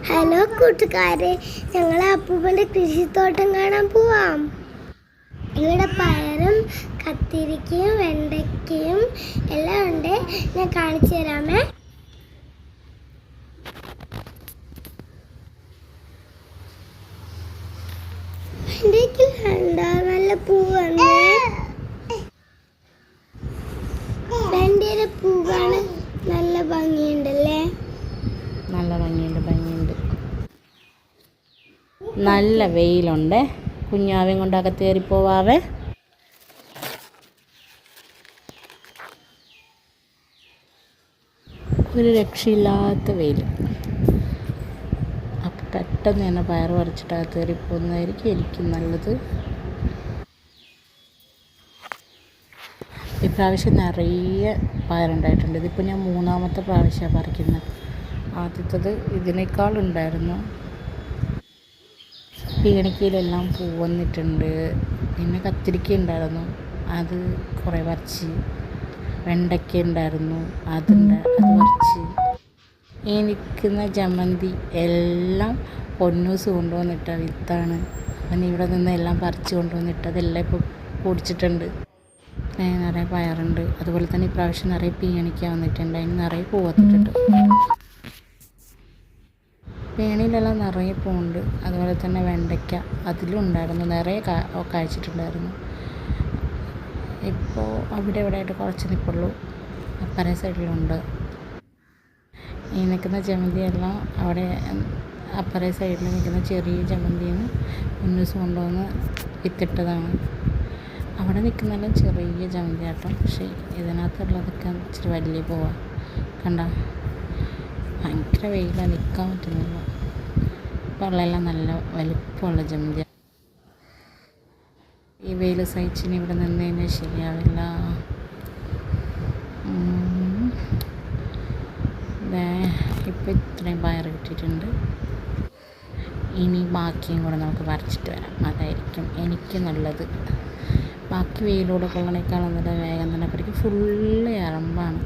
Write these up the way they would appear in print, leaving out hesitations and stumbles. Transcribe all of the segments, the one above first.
Hello കൂട്ടുകാരെ, ഞങ്ങൾ അപ്പൂപ്പൻ്റെ കൃഷിത്തോട്ടം കാണാൻ പോവാം. ഇവിടെ പയറും കത്തിരിക്കയും വെണ്ടയ്ക്കയും എല്ലാം ഉണ്ട്. ഞാൻ കാണിച്ചു തരാമേ. വെണ്ടയ്ക്ക് നല്ല പൂവാണ്. വെണ്ടയുടെ പൂവാണ്. നല്ല ഭംഗിയുണ്ടല്ലേ? നല്ല ഭംഗിയുണ്ട്. നല്ല വെയിലുണ്ട്. കുഞ്ഞാവയും കൊണ്ട് അകത്ത് കയറി പോവാവേ. ഒരു രക്ഷയില്ലാത്ത വെയിൽ. അപ്പം പെട്ടെന്ന് തന്നെ പയർ പറിച്ചിട്ട് അകത്ത് കയറി പോകുന്നതായിരിക്കും എനിക്കും നല്ലത്. ഇപ്രാവശ്യം നിറയെ പയറുണ്ടായിട്ടുണ്ട്. ഇതിപ്പോൾ ഞാൻ 3ാമത്തെ പ്രാവശ്യമാണ് പറിക്കുന്നത്. ആദ്യത്തത് ഇതിനേക്കാളുണ്ടായിരുന്നു. പീണിക്കയിലെല്ലാം പൂ വന്നിട്ടുണ്ട്. പിന്നെ കത്തിരിക്ക ഉണ്ടായിരുന്നു, അത് കുറേ പറിച്ച്. വെണ്ടയ്ക്ക ഉണ്ടായിരുന്നു, അത് പറിച്ച്. ഈ നിൽക്കുന്ന ജമന്തി എല്ലാം പൊന്നൂസ് കൊണ്ടുവന്നിട്ട വിത്താണ്. അവൻ ഇവിടെ നിന്ന് എല്ലാം പറിച്ച് കൊണ്ടുവന്നിട്ട് അതെല്ലാം ഇപ്പോൾ പൊടിച്ചിട്ടുണ്ട്. നിറയെ പയറുണ്ട്. അതുപോലെ തന്നെ ഇപ്രാവശ്യം നിറയെ പീണിക്ക വന്നിട്ടുണ്ട്. അതിന് നിറയെ പൂ വന്നിട്ടുണ്ട്. പേണിയിലെല്ലാം നിറയെ പൂവുണ്ട്. അതുപോലെ തന്നെ വെണ്ടയ്ക്ക അതിലും ഉണ്ടായിരുന്നു, നിറയെ കായ്ച്ചിട്ടുണ്ടായിരുന്നു. ഇപ്പോൾ അവിടെ ഇവിടെ ആയിട്ട് കുറച്ച് നിൽപ്പുള്ളൂ. അപ്പറേ സൈഡിലുണ്ട്. ഈ നിൽക്കുന്ന ജമന്തിയെല്ലാം അവിടെ അപ്പറേ സൈഡിൽ നിൽക്കുന്ന ചെറിയ ജമന്തിന്ന് മുന്നൂസ് കൊണ്ടുവന്ന് വിത്തിട്ടതാണ്. അവിടെ നിൽക്കുന്നതെല്ലാം ചെറിയ ജമന്തി ആട്ടം. പക്ഷേ ഇതിനകത്തുള്ളതൊക്കെ ഇച്ചിരി വലിയ പൂവാണ്. കണ്ട, ഭയങ്കര വെയിലാണ്, നിൽക്കാൻ പറ്റുന്നില്ല. വെള്ളമെല്ലാം നല്ല വലിപ്പമുള്ള ജമന്തി. ഈ വെയിൽ സഹിച്ചിന് ഇവിടെ നിന്ന് കഴിഞ്ഞാൽ ശരിയാവില്ല. ഇപ്പോൾ ഇത്രയും പയർ കിട്ടിയിട്ടുണ്ട്. ഇനി ബാക്കിയും കൂടെ നമുക്ക് പറിച്ചിട്ട് വരാം. അതായിരിക്കും എനിക്ക് നല്ലത്. ബാക്കി വെയിലൂടെ കൊള്ളണേക്കാളും നല്ല വേഗം തന്നെ പറിക്കും. ഫുള്ള് എറമ്പാണ്.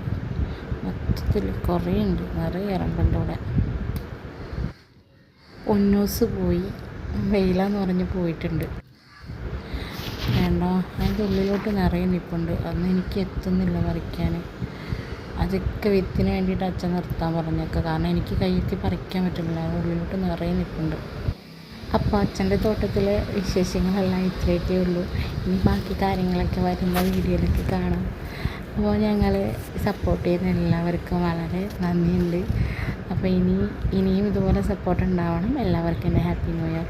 മൊത്തത്തിൽ കുറേ ഉണ്ട്, നിറയെ എറമ്പുണ്ട് ഇവിടെ. പൊന്നൂസ് പോയി, വെയിലാന്ന് പറഞ്ഞ് പോയിട്ടുണ്ട്. വേണ്ട, അതിൻ്റെ ഉള്ളിലോട്ട് നിറയെ നിൽപ്പുണ്ട്. അതൊന്നും എനിക്ക് എത്തുന്നില്ല പറിക്കാൻ. അതൊക്കെ വിത്തിന് വേണ്ടിയിട്ട് അച്ഛൻ നിർത്താൻ പറഞ്ഞേക്കാം. കാരണം എനിക്ക് കയ്യെത്തി പറിക്കാൻ പറ്റില്ല. അതിൻ്റെ ഉള്ളിലോട്ട് നിറയെ നിൽപ്പുണ്ട്. അപ്പോൾ അച്ഛൻ്റെ തോട്ടത്തിലെ വിശേഷങ്ങളെല്ലാം ഇത്രയൊക്കെ ഉള്ളൂ. ഇനി ബാക്കി കാര്യങ്ങളൊക്കെ വരുന്ന വീഡിയോയിലൊക്കെ കാണാം. അപ്പോൾ ഞങ്ങൾ സപ്പോർട്ട് ചെയ്യുന്ന എല്ലാവർക്കും വളരെ നന്ദിയുണ്ട്. അപ്പോൾ ഇനിയും ഇതുപോലെ സപ്പോർട്ട് ഉണ്ടാവണം. എല്ലാവർക്കും എൻ്റെ ഹാപ്പി ന്യൂ ഇയർ.